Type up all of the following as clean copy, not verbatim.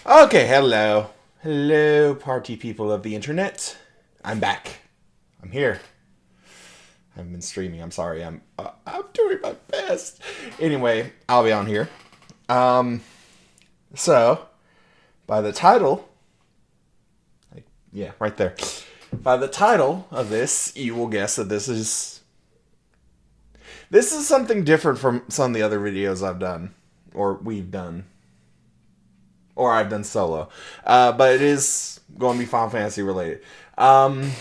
Okay, hello. Hello, party people of the internet. I'm back. I'm here. I haven't been streaming. I'm sorry. I'm doing my best. Anyway, I'll be on here. Um, so by the title, yeah, right there. By the title of this, you will guess that this is something different from some of the other videos I've done or we've done. Or I've done solo. But it is going to be Final Fantasy related. I've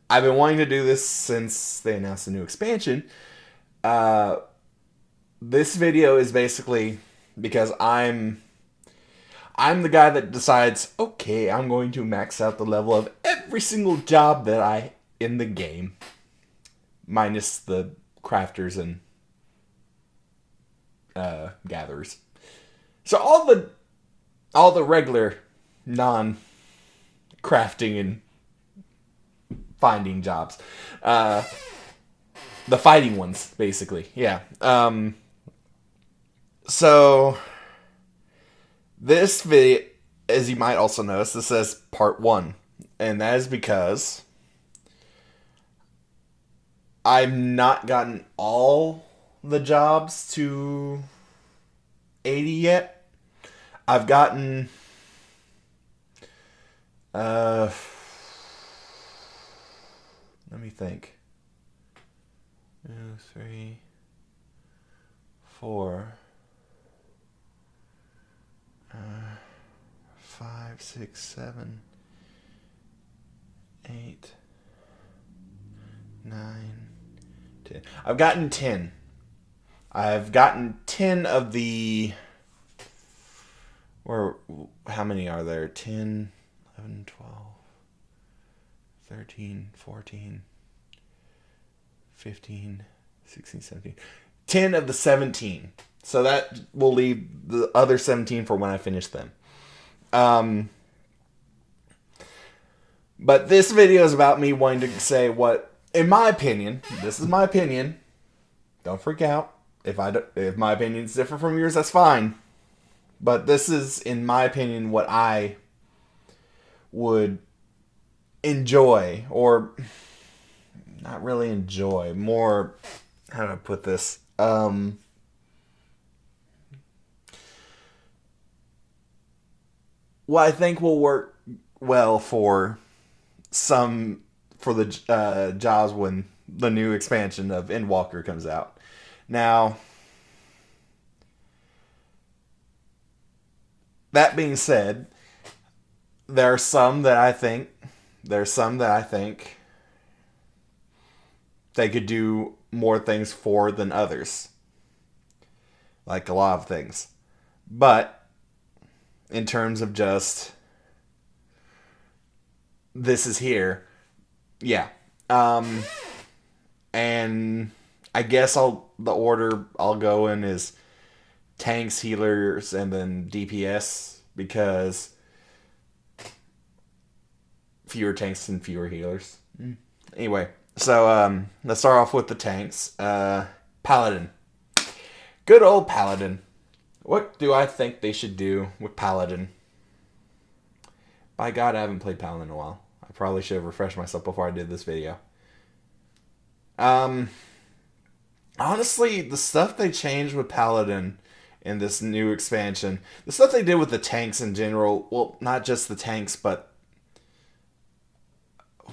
been wanting to do this since they announced the new expansion. Uh, this video is basically because I'm the guy that decides, okay, I'm going to max out the level of every single job that I in the game. Minus the crafters and gatherers. So all the regular non-crafting and finding jobs. The fighting ones, basically. Yeah. So, this video, as you might also notice, this says part 1. And that is because I've not gotten all the jobs to 80 yet. I've gotten let me think. 2, 3, 4, 5, 6, 7, 8, 9, 10. I've gotten 10. I've gotten 10 of the... Or how many are there? 10, 11, 12, 13, 14, 15, 16, 17. 10 of the 17. So that will leave the other 17 for when I finish them. But this video is about me wanting to say what, in my opinion, this is my opinion. Don't freak out. If my opinion is different from yours, that's fine. But this is, in my opinion, what I would enjoy, or not really enjoy, more, how do I put this? What I think will work well for the jobs when the new expansion of Endwalker comes out. Now, that being said, there are some that I think they could do more things for than others. Like a lot of things. But in terms of just this is here, yeah. And I guess the order I'll go in is tanks, healers, and then DPS, because fewer tanks and fewer healers. Anyway, so let's start off with the tanks. Paladin. Good old Paladin. What do I think they should do with Paladin? By God, I haven't played Paladin in a while. I probably should have refreshed myself before I did this video. Honestly, the stuff they changed with Paladin in this new expansion, the stuff they did with the tanks in general, well, not just the tanks, but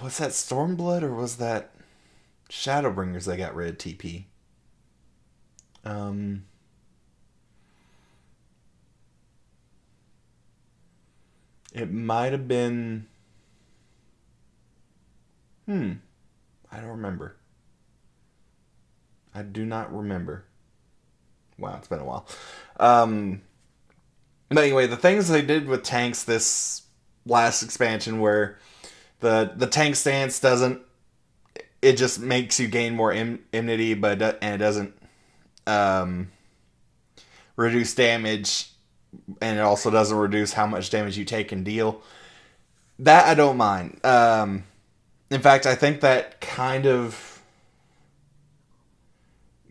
was that Stormblood or was that Shadowbringers that got rid of TP? It might have been... I don't remember. I do not remember. Wow, it's been a while. But anyway, the things they did with tanks this last expansion, where the tank stance doesn't... It just makes you gain more enmity, and it doesn't reduce damage, and it also doesn't reduce how much damage you take and deal. That I don't mind. In fact, I think that kind of...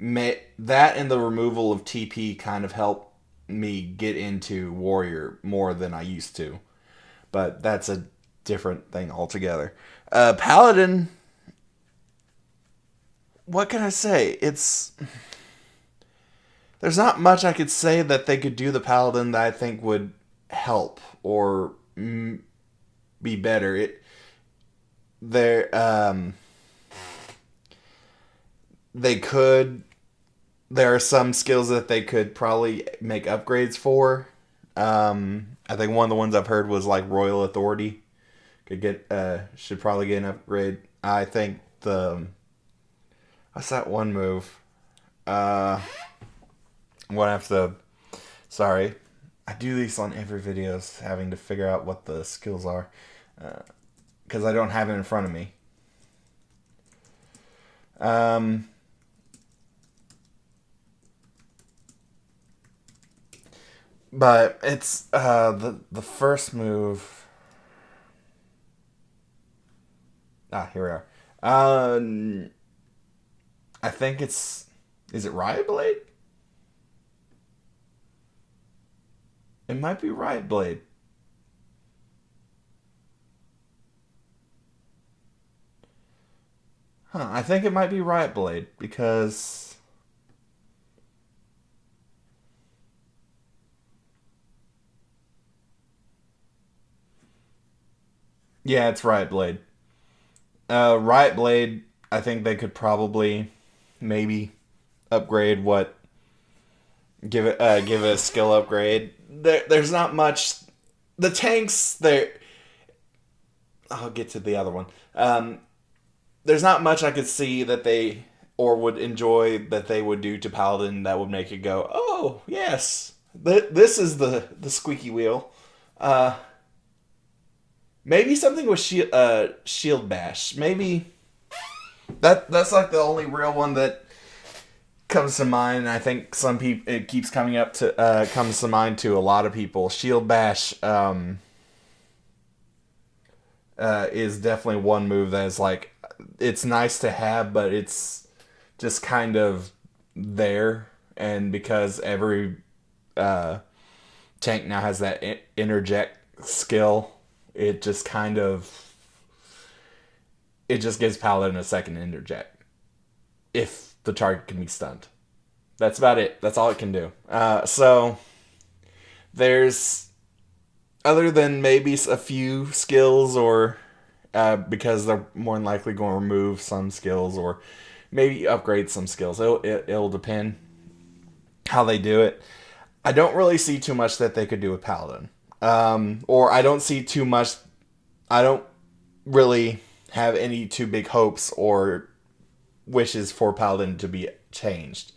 That and the removal of TP kind of help me get into warrior more than I used to. But that's a different thing altogether. Paladin, what can I say? There's not much I could say that they could do the Paladin that I think would help or be better. They could. There are some skills that they could probably make upgrades for. I think one of the ones I've heard was like Royal Authority. Should probably get an upgrade. I think what's that one move? I'm gonna have to. Sorry, I do these on every video, having to figure out what the skills are, because I don't have it in front of me. But it's the first move. Here we are. I think is it Riot Blade? It might be Riot Blade. I think it might be Riot Blade because yeah, it's Riot Blade. Riot Blade, I think they could probably maybe upgrade give it a skill upgrade. There's not much. The tanks there. I'll get to the other one. There's not much I could see that they or would enjoy that they would do to Paladin that would make it go, oh yes, this is the squeaky wheel. Maybe something with shield bash. Maybe that's like the only real one that comes to mind. I think some people it keeps comes to mind to a lot of people. Shield bash is definitely one move that is like it's nice to have, but it's just kind of there, and because every tank now has that interject skill, it just gives Paladin a second interject if the target can be stunned. That's about it. That's all it can do. So there's, other than maybe a few skills, or because they're more than likely going to remove some skills or maybe upgrade some skills. It'll depend how they do it. I don't really see too much that they could do with Paladin. Or I don't see too much. I don't really have any too big hopes or wishes for Paladin to be changed.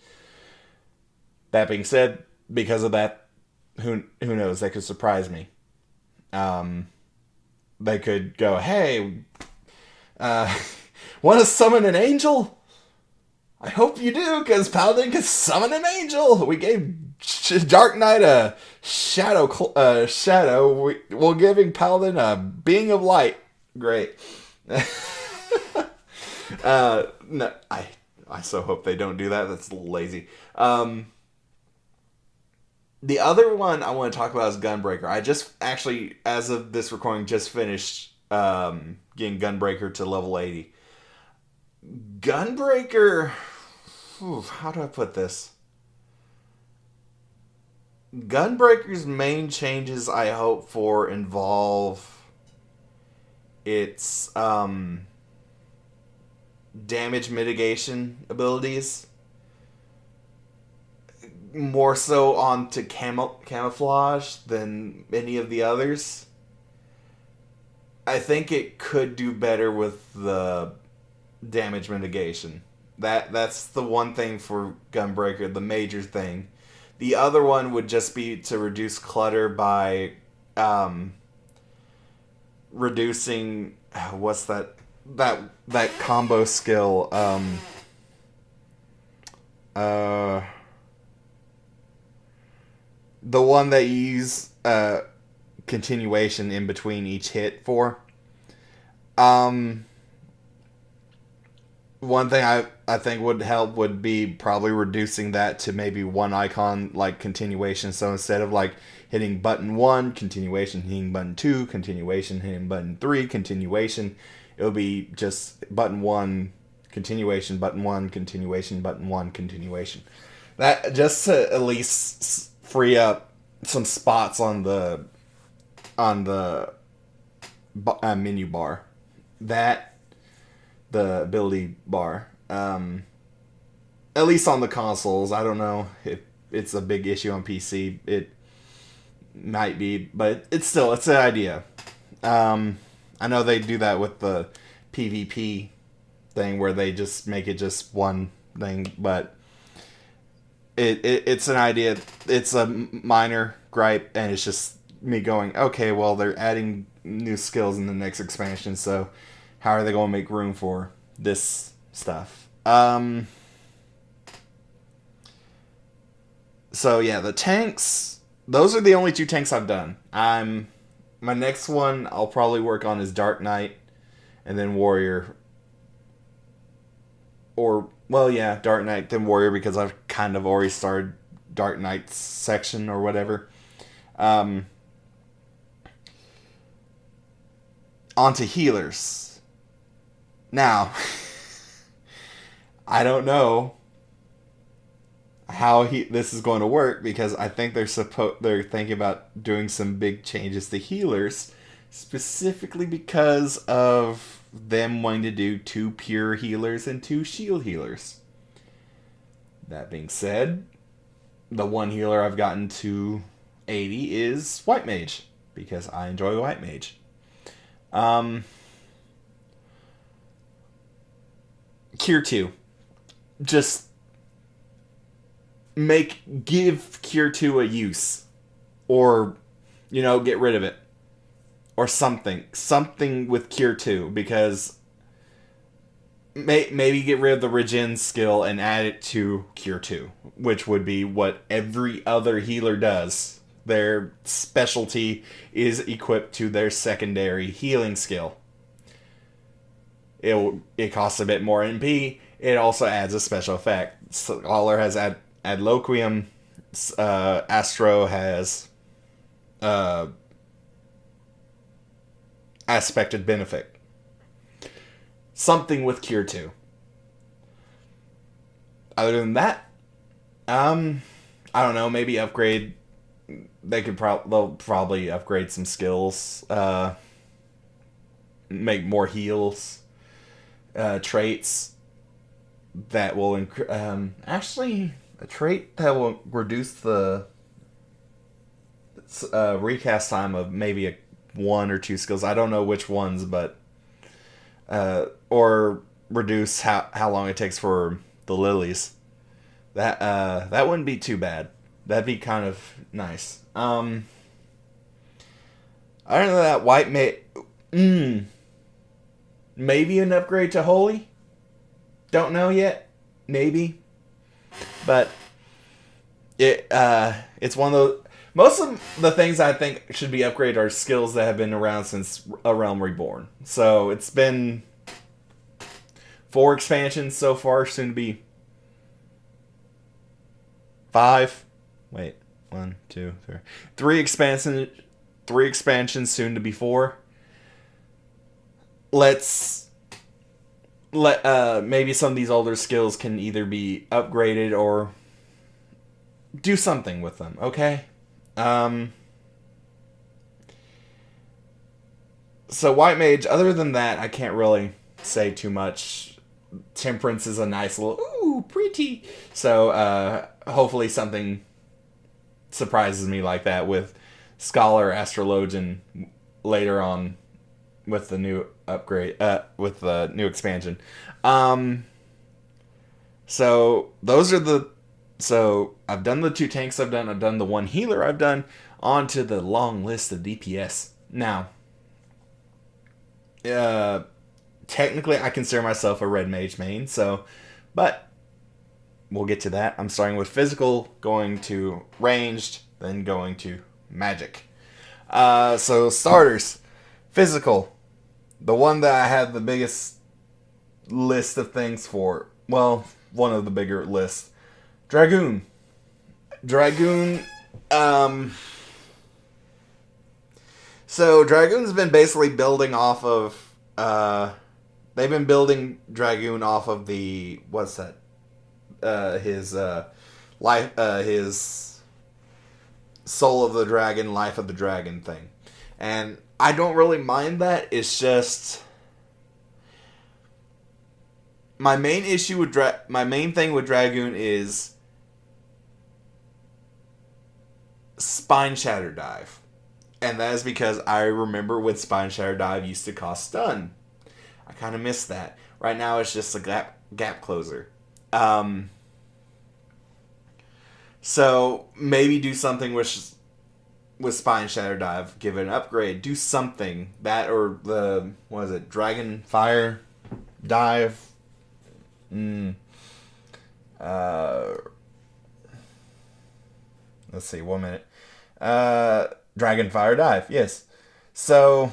That being said, because of that, who knows? They could surprise me. They could go, hey, want to summon an angel? I hope you do, because Paladin can summon an angel. We gave Dark Knight a shadow. We're giving Paladin a being of light. Great. No, I so hope they don't do that. That's a little lazy. The other one I want to talk about is Gunbreaker. I just actually, as of this recording, just finished getting Gunbreaker to level 80. Gunbreaker, how do I put this? Gunbreaker's main changes I hope for involve its damage mitigation abilities. More so onto camouflage than any of the others. I think it could do better with the damage mitigation. That's the one thing for Gunbreaker, the major thing. The other one would just be to reduce clutter by reducing what's that combo skill the one that you use continuation in between each hit for. one thing I think would help would be probably reducing that to maybe one icon, like continuation. So instead of like hitting button 1, continuation, hitting button 2, continuation, hitting button 3, continuation, it would be just button 1, continuation, button 1, continuation, button 1, continuation. That just to at least free up some spots on the menu bar. That the ability bar. At least on the consoles. I don't know if it's a big issue on PC. It might be, but it's an idea. I know they do that with the PvP thing where they just make it just one thing, but it's an idea. It's a minor gripe, and it's just me going, okay, well, they're adding new skills in the next expansion, so how are they going to make room for this stuff? So yeah, the tanks, those are the only 2 tanks I've done. My next one I'll probably work on is Dark Knight, and then Warrior. Or, well, yeah, Dark Knight, then Warrior, because I've kind of already started Dark Knight's section or whatever. Onto healers. Now, I don't know how this is going to work, because I think they're thinking about doing some big changes to healers, specifically because of them wanting to do 2 pure healers and 2 shield healers. That being said, the one healer I've gotten to 80 is White Mage, because I enjoy White Mage. Cure 2. Just give Cure 2 a use. Or, get rid of it. Or something. Something with Cure 2, because maybe get rid of the Regen skill and add it to Cure 2, which would be what every other healer does. Their specialty is equipped to their secondary healing skill. It costs a bit more MP. It also adds a special effect. Scholar has Adloquium. Astro has Aspected Benefit. Something with Cure 2. Other than that, I don't know. Maybe upgrade. They'll probably upgrade some skills. Make more heals. Traits that will actually a trait that will reduce the recast time of maybe 1 or 2 skills. I don't know which ones, but or reduce how long it takes for the lilies. That wouldn't be too bad. That'd be kind of nice. I don't know that White Mage. Maybe an upgrade to Holy. Don't know yet. Maybe. But it's one of those. Most of the things I think should be upgraded are skills that have been around since A Realm Reborn. So it's been 4 expansions so far, soon to be 5. Wait, 1, 2, 3 expansions. 3 expansions, soon to be 4. Maybe some of these older skills can either be upgraded or do something with them. Okay. So White Mage, other than that, I can't really say too much. Temperance is a nice little, pretty. So, hopefully something surprises me like that with Scholar, Astrologian later on with the new upgrade, with the new expansion. So I've done the 2 tanks I've done the 1 healer I've done, on to the long list of DPS. Now, technically I consider myself a red mage main, but we'll get to that. I'm starting with physical, going to ranged, then going to magic. So starters, physical. The one that I had the biggest list of things for, well, one of the bigger lists. Dragoon. Dragoon, so Dragoon's been basically building off of, they've been building Dragoon off of the, what's that? His his Soul of the Dragon, Life of the Dragon thing. And I don't really mind that. It's just my main issue with my main thing with Dragoon is Spine Shatter Dive. And that is because I remember when Spine Shatter Dive used to cost stun. I kind of miss that. Right now it's just a gap closer. So maybe do something with Spine Shatter Dive. Give it an upgrade. Do something. That or the, what is it? Dragon Fire Dive. Let's see. 1 minute. Dragon Fire Dive. Yes. So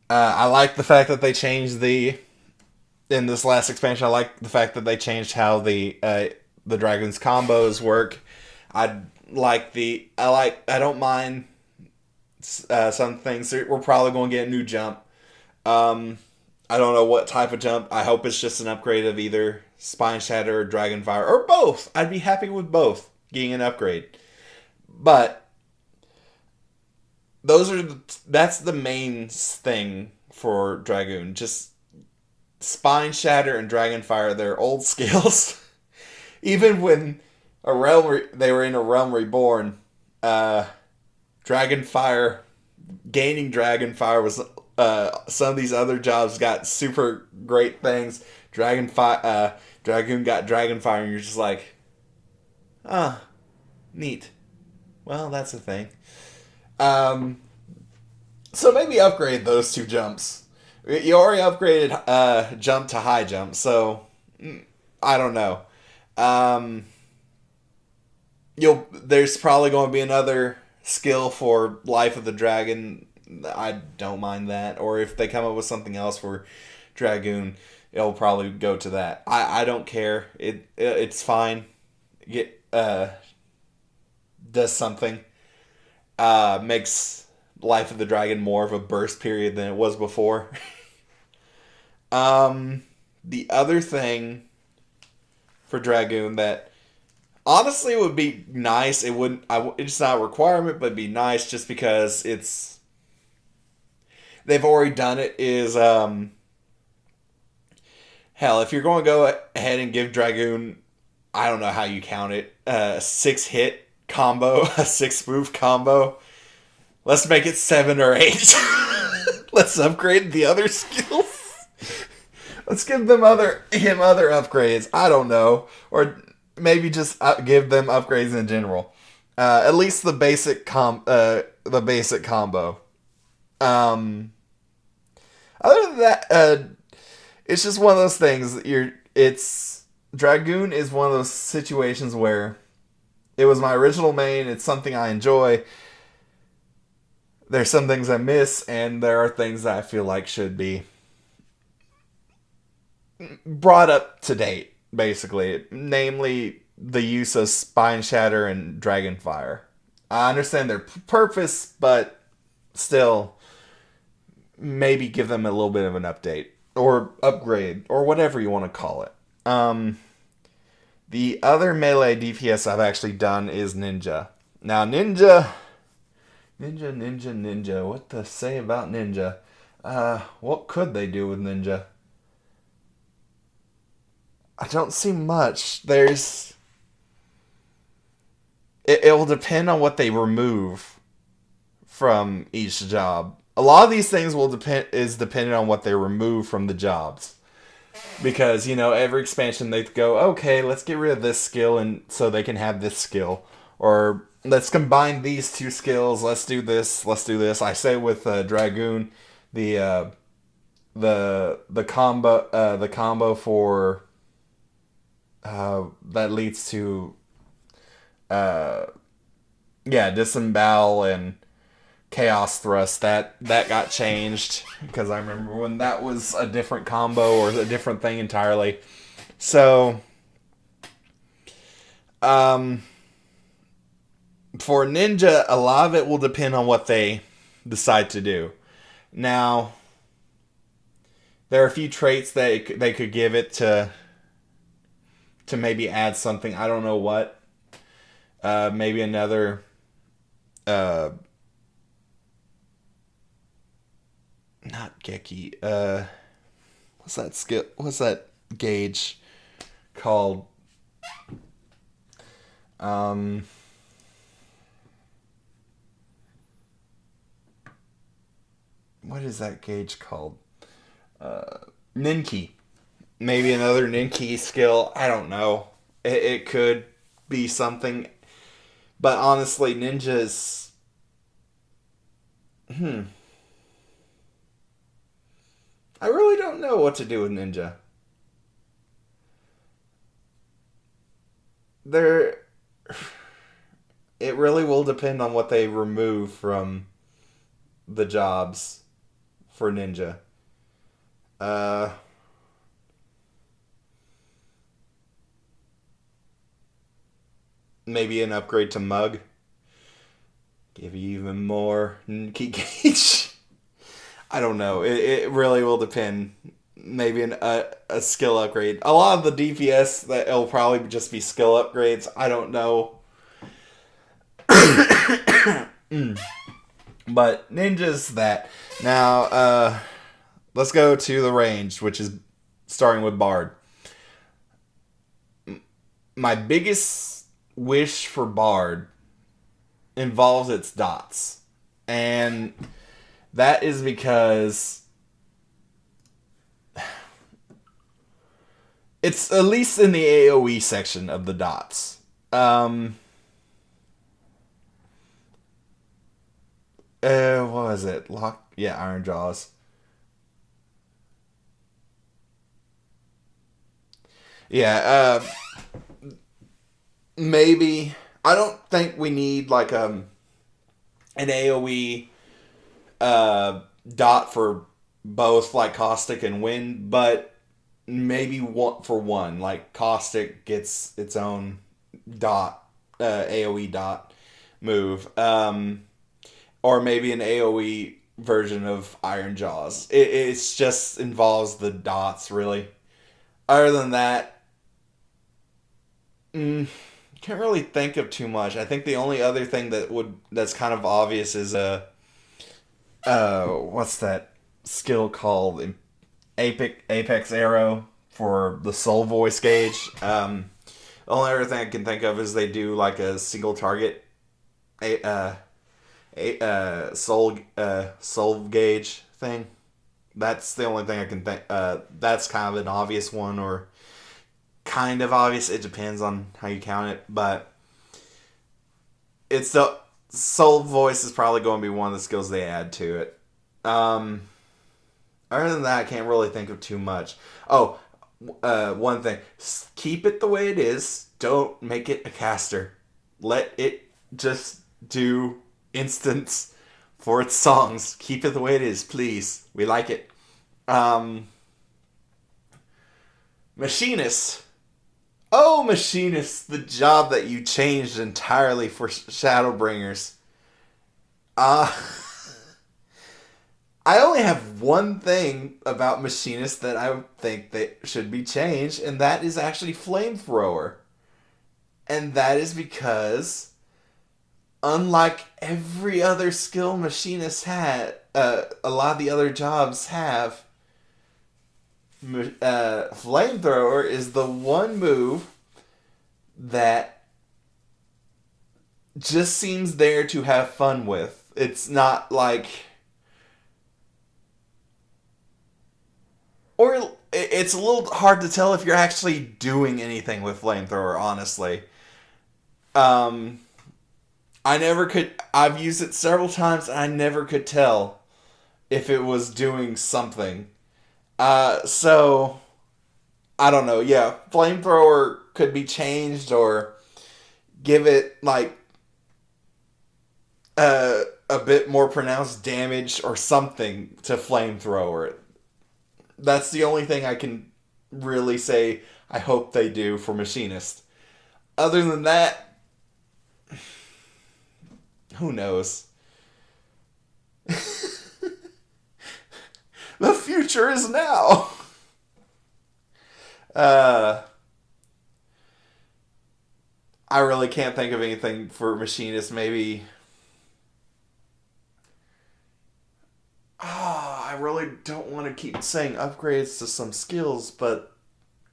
I like the fact that they changed in this last expansion. I like the fact that they changed how the Dragon's combos work. I don't mind some things. We're probably going to get a new jump. I don't know what type of jump. I hope it's just an upgrade of either Spine Shatter or Dragon Fire or both. I'd be happy with both getting an upgrade. But that's the main thing for Dragoon. Just Spine Shatter and Dragon Fire, they're old skills. Even when they were in a Realm Reborn, Dragon Fire, gaining Dragon Fire was some of these other jobs got super great things. Dragoon got Dragon Fire, and you're just like, neat. Well, that's a thing. So maybe upgrade those two jumps. You already upgraded jump to high jump, so I don't know. There's probably going to be another skill for Life of the Dragon. I don't mind that. Or if they come up with something else for Dragoon, it'll probably go to that. I don't care. It's fine. Does something. Makes Life of the Dragon more of a burst period than it was before. The other thing for Dragoon that honestly would be nice, it's not a requirement, but it'd be nice just because they've already done it, is hell, if you're going to go ahead and give Dragoon, I don't know how you count it, a 6-hit combo, a 6-move combo, let's make it 7 or 8. Let's upgrade the other skills. Let's give him other upgrades. I don't know, or maybe just give them upgrades in general. At least the basic combo. Other than that, it's just one of those things. Dragoon is one of those situations where it was my original main. It's something I enjoy. There's some things I miss, and there are things that I feel like should be brought up to date, basically. Namely, the use of Spine Shatter and Dragon Fire. I understand their purpose, but still, maybe give them a little bit of an update. Or upgrade, or whatever you want to call it. The other melee DPS I've actually done is Ninja. Now, Ninja, what to say about Ninja? What could they do with Ninja? I don't see much. It will depend on what they remove from each job. A lot of these things is dependent on what they remove from the jobs. Because, every expansion they go, okay, let's get rid of this skill and so they can have this skill. Or let's combine these two skills, let's do this. I say with Dragoon, the combo for that leads to disembowel and Chaos Thrust, that got changed because I remember when that was a different combo or a different thing entirely. So, for Ninja, a lot of it will depend on what they decide to do. Now, there are a few traits that they could give it to maybe add something. I don't know what. Maybe another. Not Geki. What's that skill? What's that gauge called? What is that gauge called? Ninki. Maybe another Ninki skill. I don't know. It could be something. But honestly, ninjas. I really don't know what to do with Ninja. It really will depend on what they remove from the jobs for Ninja. Maybe an upgrade to Mug. Give you even more key gauge. I don't know. It really will depend. Maybe a skill upgrade. A lot of the DPS, that it'll probably just be skill upgrades. I don't know. But Ninja's that. Now, let's go to the range, which is starting with Bard. My biggest wish for Bard involves its dots. And that is because it's at least in the AoE section of the dots. What was it? Iron Jaws. Yeah, maybe. I don't think we need like an AoE dot for both like Caustic and Wind, but maybe one for one. Like Caustic gets its own dot, AoE dot move, or maybe an AoE version of Iron Jaws. It's just involves the dots really. Other than that, can't really think of too much. I think the only other thing that's kind of obvious is what's that skill called? Apex Arrow for the Soul Voice gauge. The only other thing I can think of is they do like a single target soul gauge thing. That's the only thing I can think. That's kind of an obvious one, or kind of obvious. It depends on how you count it, but it's the Soul Voice is probably going to be one of the skills they add to it. Other than that, I can't really think of too much. Oh, one thing. Keep it the way it is. Don't make it a caster. Let it just do instants for its songs. Keep it the way it is, please. We like it. Machinist. Oh, Machinist, the job that you changed entirely for Shadowbringers. I only have one thing about Machinist that I think that should be changed, and that is actually Flamethrower. And that is because, unlike every other skill Machinist had, a lot of the other jobs have, Flamethrower is the one move that just seems there to have fun with. It's not like... Or it's a little hard to tell if you're actually doing anything with Flamethrower, honestly. I never could... I've used it several times, and I never could tell if it was doing something. So, I don't know. Yeah, Flamethrower could be changed, or give it, like, a bit more pronounced damage or something to flamethrower. That's the only thing I can really say I hope they do for Machinist. Other than that, who knows? The future is now. I really can't think of anything for Machinist. Maybe. I really don't want to keep saying upgrades to some skills, but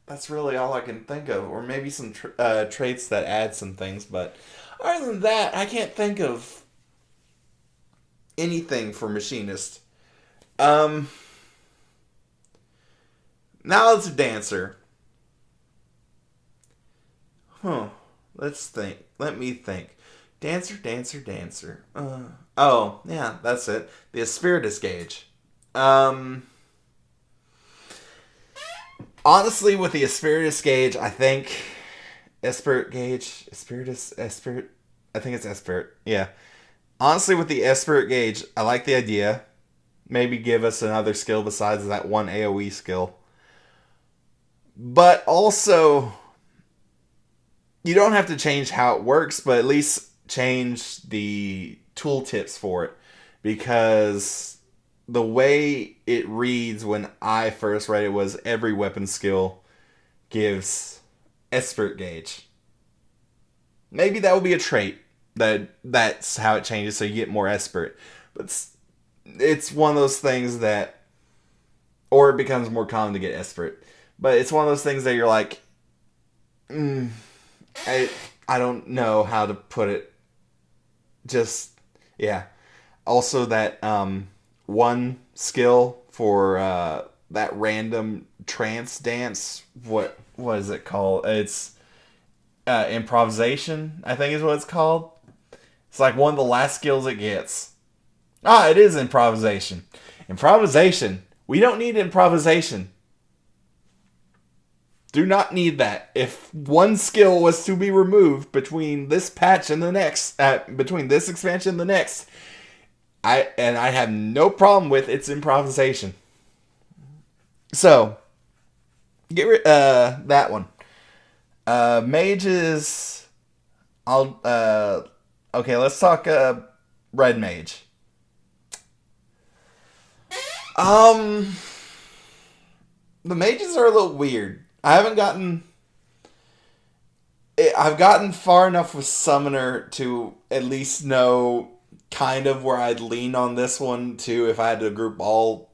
that's really all I can think of. Or maybe some traits that add some things, but other than that, I can't think of anything for Machinist. Now it's a Dancer. Let's think. Let me think. Dancer, Dancer, Dancer. Oh, yeah, that's it. The Asperitus gauge. Honestly, with the Asperitus gauge, I think Esprit gauge, Esprit. I think it's Esprit. Yeah. Honestly, with the Esprit gauge, I like the idea. Maybe give us another skill besides that one AoE skill. But also, you don't have to change how it works, but at least change the tooltips for it. Because the way it reads when I first read it was every weapon skill gives Esprit gauge. Maybe that will be a trait. That's how it changes, so you get more Esprit. But it's one of those things that... Or it becomes more common to get Esprit. But it's one of those things that you're like... I don't know how to put it. Just... Yeah. Also that one skill for that random trance dance. What is it called? It's improvisation, I think is what it's called. It's like one of the last skills it gets. It is improvisation. Improvisation. We don't need improvisation. Do not need that. If one skill was to be removed between this patch and the next, between this expansion and the next, I have no problem with its improvisation. So, get rid that one. Mages. Okay, let's talk Red Mage. The mages are a little weird. I've gotten far enough with Summoner to at least know kind of where I'd lean on this one too if I had to group all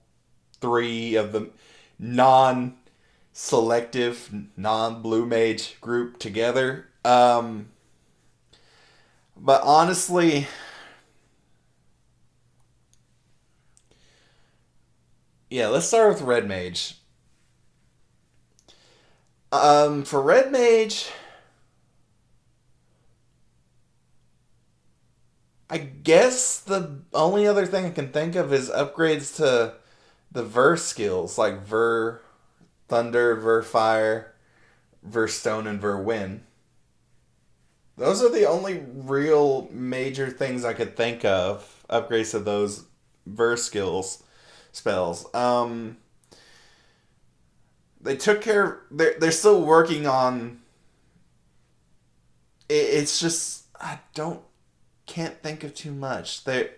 three of the non-selective, non-blue mage group together. But honestly, yeah, let's start with Red Mage. For Red Mage, I guess the only other thing I can think of is upgrades to the Ver skills, like Ver Thunder, Ver Fire, Ver Stone, and Ver Wind. Those are the only real major things I could think of. Upgrades to those Ver skills spells. They took care. They're still working on. It's just I can't think of too much. And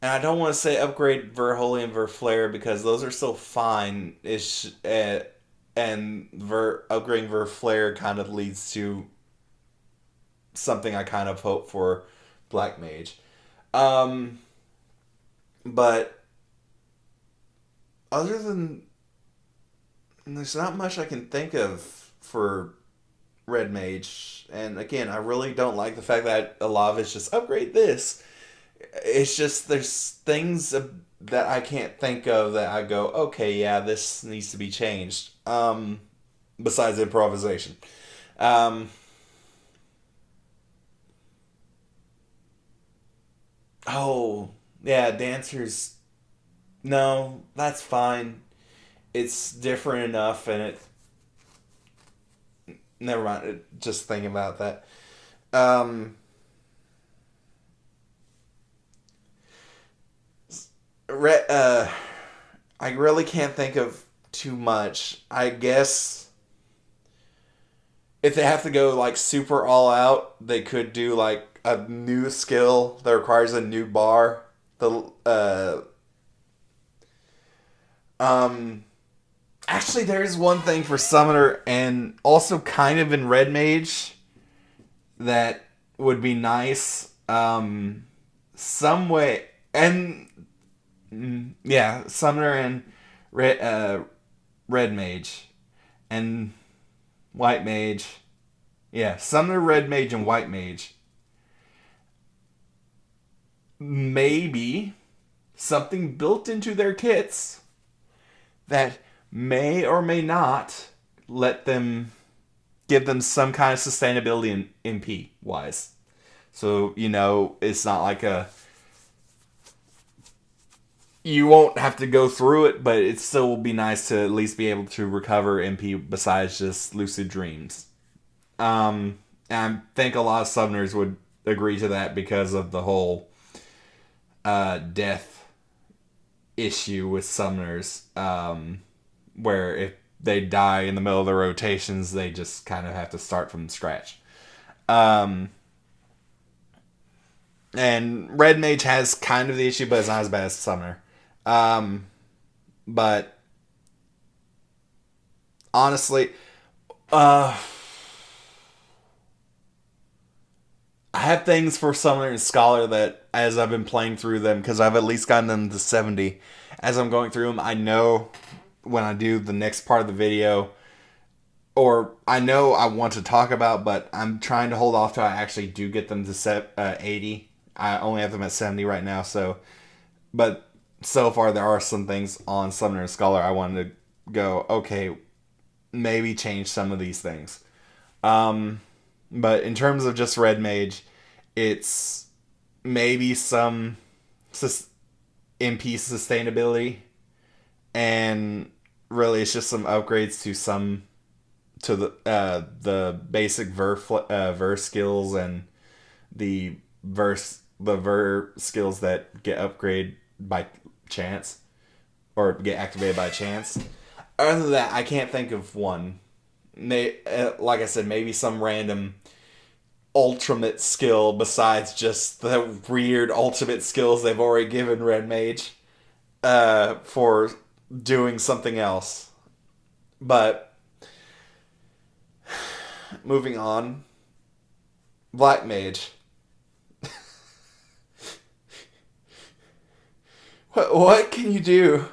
I don't want to say upgrade Ver Holy and Ver Flare because those are still fine. And upgrading Ver Flare kind of leads to something I kind of hope for Black Mage. But other than there's not much I can think of for Red Mage. And again, I really don't like the fact that a lot of it's just upgrade this. It's just there's things that I can't think of that I go, okay, yeah, this needs to be changed. Besides improvisation. Oh, yeah, dancers. No, that's fine. it's different enough, and it. Never mind. Just thinking about that. Um, I really can't think of too much. I guess if they have to go like super all out, they could do like a new skill that requires a new bar. The um Actually, there's one thing for Summoner and also kind of in Red Mage that would be nice. Some way and yeah, Summoner and Red Mage and White Mage. Yeah, Summoner, Red Mage, and White Mage. Maybe something built into their kits that may or may not let them give them some kind of sustainability in MP wise. So, it's not like you won't have to go through it, but it still will be nice to at least be able to recover MP besides just lucid dreams. And I think a lot of summoners would agree to that because of the whole death issue with summoners, where if they die in the middle of the rotations, they just kind of have to start from scratch. And Red Mage has kind of the issue, but it's not as bad as Summoner. But honestly, I have things for Summoner and Scholar that, as I've been playing through them, because I've at least gotten them to 70, as I'm going through them, I know when I do the next part of the video, or I know I want to talk about, but I'm trying to hold off till I actually do get them to 80. I only have them at 70 right now, but so far there are some things on Summoner and Scholar I wanted to go, okay, maybe change some of these things. But in terms of just Red Mage, it's maybe some MP sustainability, and really it's just some upgrades to the basic verse skills and the ver skills that get upgraded by chance or get activated by chance. Other than that, I can't think of one. Like I said, maybe some random ultimate skill besides just the weird ultimate skills they've already given Red Mage for doing something else. But moving on, Black Mage. What can you do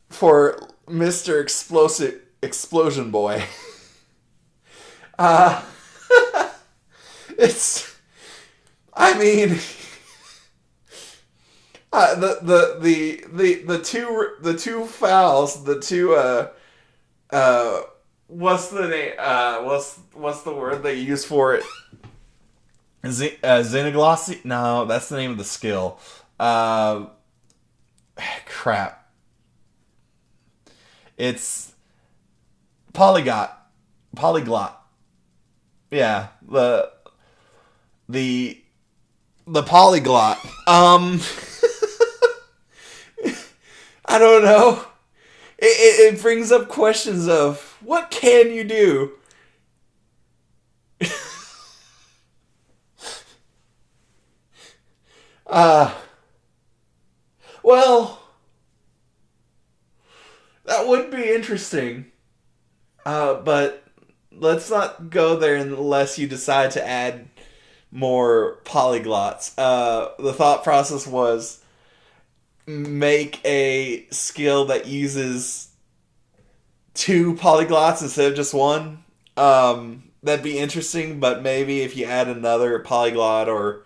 for Mr. Explosion Boy? It's, I mean, the two fouls, what's the name? What's the word they use for it? Xenoglossy? No, that's the name of the skill. Crap. It's polyglot. Yeah, the polyglot. I don't know. It brings up questions of what can you do? Well, that would be interesting. But let's not go there unless you decide to add more polyglots. The thought process was make a skill that uses 2 polyglots instead of just 1. That'd be interesting, but maybe if you add another polyglot or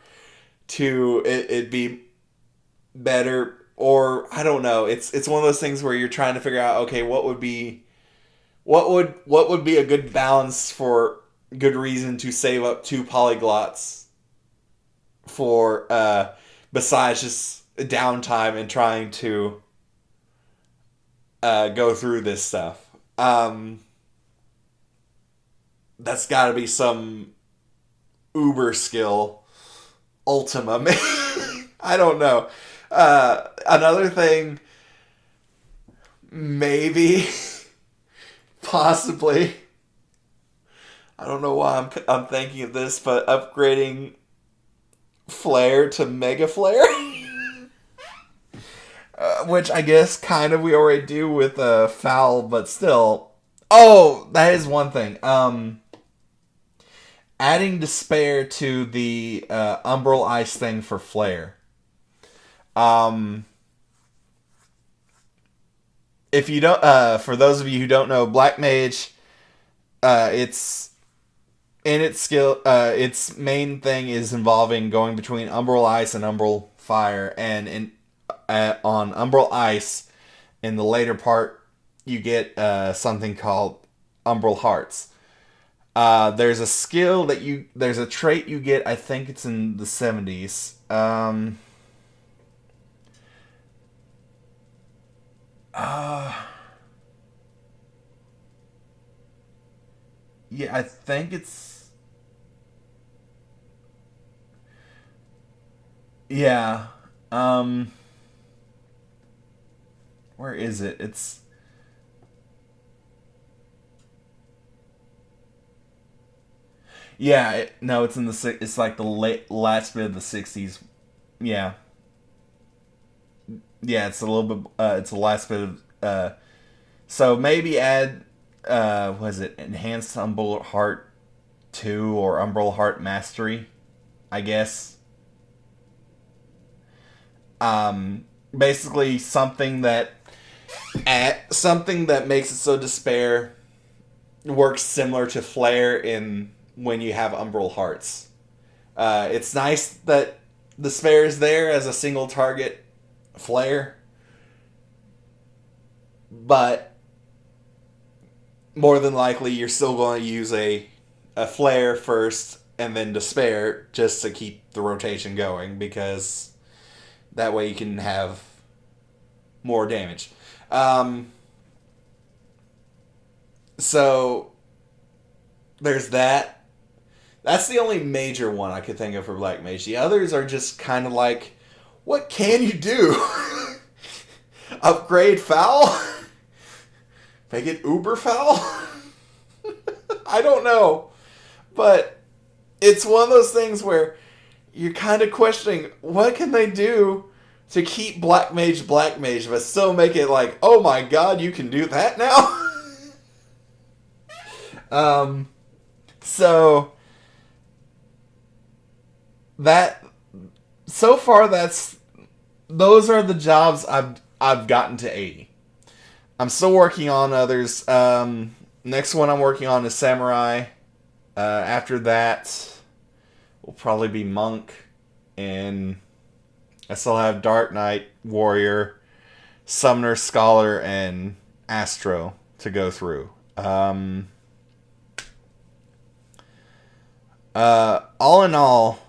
2, it'd be better. Or I don't know. It's one of those things where you're trying to figure out, okay, what would be a good balance for good reason to save up 2 polyglots for besides just downtime and trying to go through this stuff. That's got to be some uber skill. Ultima. I don't know. Another thing, maybe, possibly. I don't know why I'm thinking of this, but upgrading Flare to Mega Flare, which I guess kind of we already do with Foul, but still. Oh, that is one thing. Adding Despair to the Umbral Ice thing for Flare. If you don't, for those of you who don't know, Black Mage, its skill, its main thing is involving going between Umbral Ice and Umbral Fire, and on Umbral Ice, in the later part, you get something called Umbral Hearts. There's a skill there's a trait you get, I think it's in the 70s. Yeah, I think it's, yeah. Um, where is it? Yeah, no, it's in it's like the last bit of the 60s. Yeah. Yeah, it's a little bit, it's the last bit of, so maybe add, was it Enhanced Umbral Heart 2 or Umbral Heart Mastery, I guess. Basically something that makes it so Despair works similar to Flare in when you have Umbral Hearts. It's nice that Despair is there as a single target Flare, but more than likely you're still going to use a Flare first and then Despair just to keep the rotation going, because that way you can have more damage. So there's that. That's the only major one I could think of for Black Mage. The others are just kind of like, what can you do? Upgrade Foul? Make it uber foul? I don't know. But it's one of those things where you're kind of questioning, what can they do to keep Black Mage, but still make it like, oh my god, you can do that now? So that, so far those are the jobs I've gotten to 80. I'm still working on others. Next one I'm working on is Samurai. After that will probably be Monk, and I still have Dark Knight, Warrior, Summoner, Scholar, and Astro to go through. All in all,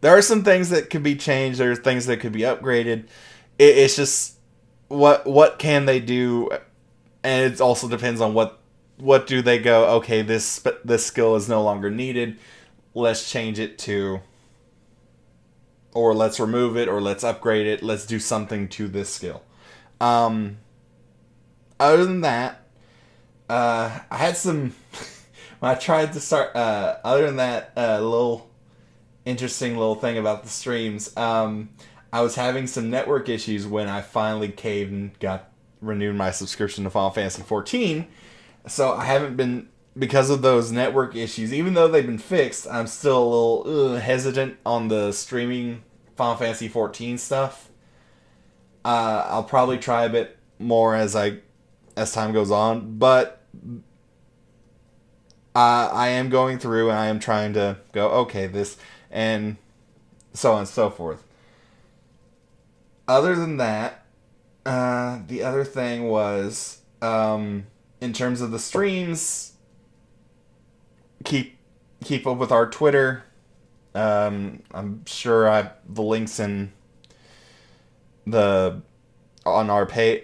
there are some things that could be changed. There's things that could be upgraded. It's just what can they do, and it also depends on what do they go. Okay, this skill is no longer needed. Let's change it to, or let's remove it, or let's upgrade it. Let's do something to this skill. Other than that, I had some. When I tried to start, other than that, little interesting little thing about the streams, I was having some network issues when I finally caved and renewed my subscription to Final Fantasy XIV. So I haven't been, because of those network issues, even though they've been fixed, I'm still a little hesitant on the streaming Final Fantasy XIV stuff. I'll probably try a bit more as time goes on, but I am going through and I am trying to go, okay, this, and so on and so forth. Other than that, the other thing was, in terms of the streams, keep up with our Twitter. I'm sure the links in the on our page.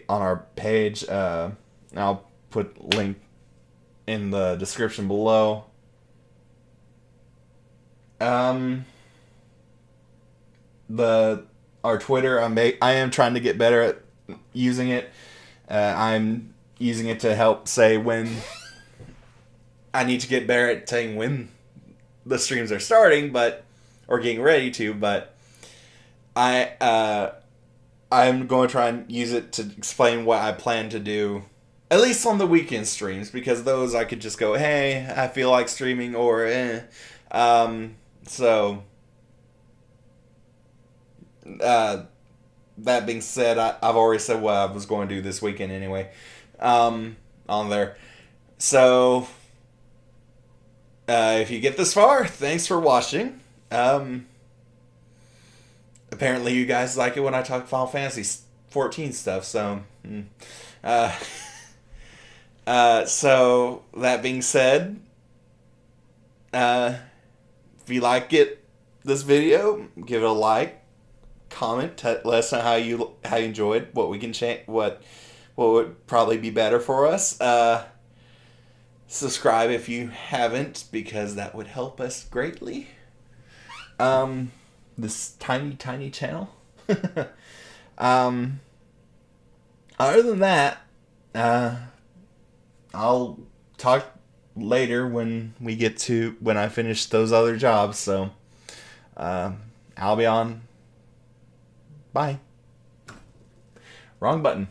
I'll put link in the description below. Our Twitter, I am trying to get better at using it. I'm using it to help say when I need to get better at saying when the streams are starting, or getting ready to. But I'm going to try and use it to explain what I plan to do, at least on the weekend streams, because those I could just go, hey, I feel like streaming, or so. That being said, I've already said what I was going to do this weekend anyway, on there. So, if you get this far, thanks for watching. Apparently you guys like it when I talk Final Fantasy 14 stuff, so... so, that being said, if you like this video, give it a like, comment, let us know how you enjoyed, what we can change, what would probably be better for us. Subscribe if you haven't, because that would help us greatly. This tiny channel. Other than that, I'll talk later when I finish those other jobs. So, Albion. Bye. Wrong button.